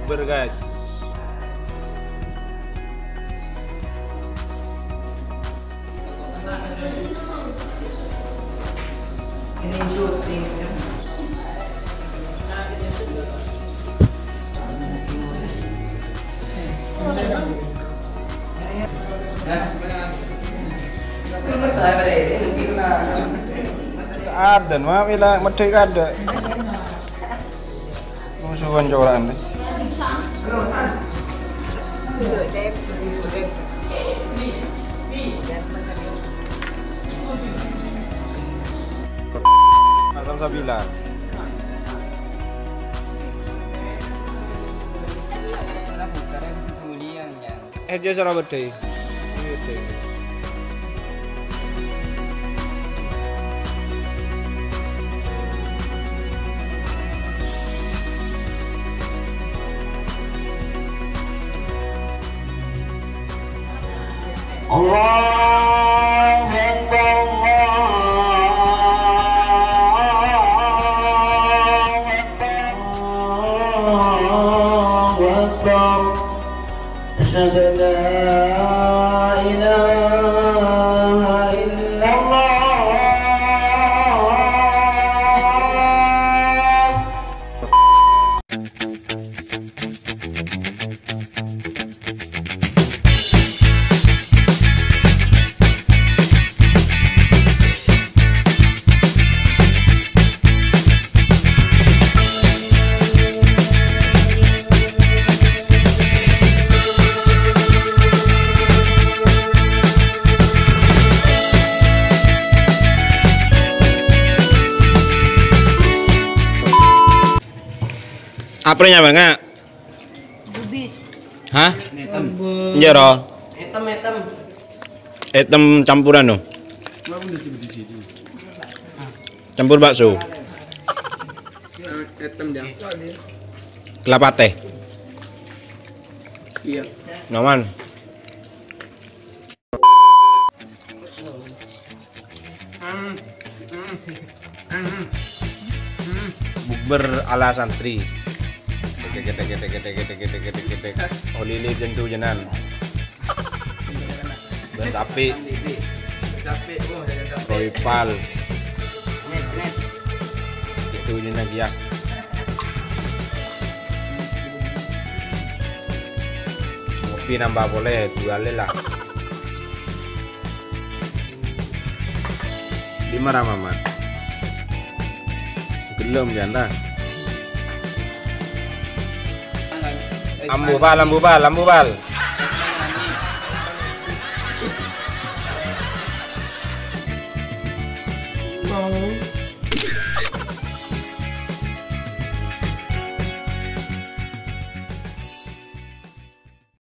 bukber guys. Ini syuting sih. Ada, mah bila medhek ada. Musuhan coran deh. Asam sabila. Aja cara bedhe. Allahu Akbar, Allahu Akbar, asyhadu an la ilaha illallah. Aprenya banget. Bubis. Hah? Njero. Hitam campuran no. Campur bakso. Kelapa teh. Iya. Naman. Bukber ala santri. Gede. Olili jentu jenan. Dan sapi. Roypal. Itu jenan dia. Kopi nambah boleh, dua lah. 5 ramaman. Belum janda. Lambu bal. Mau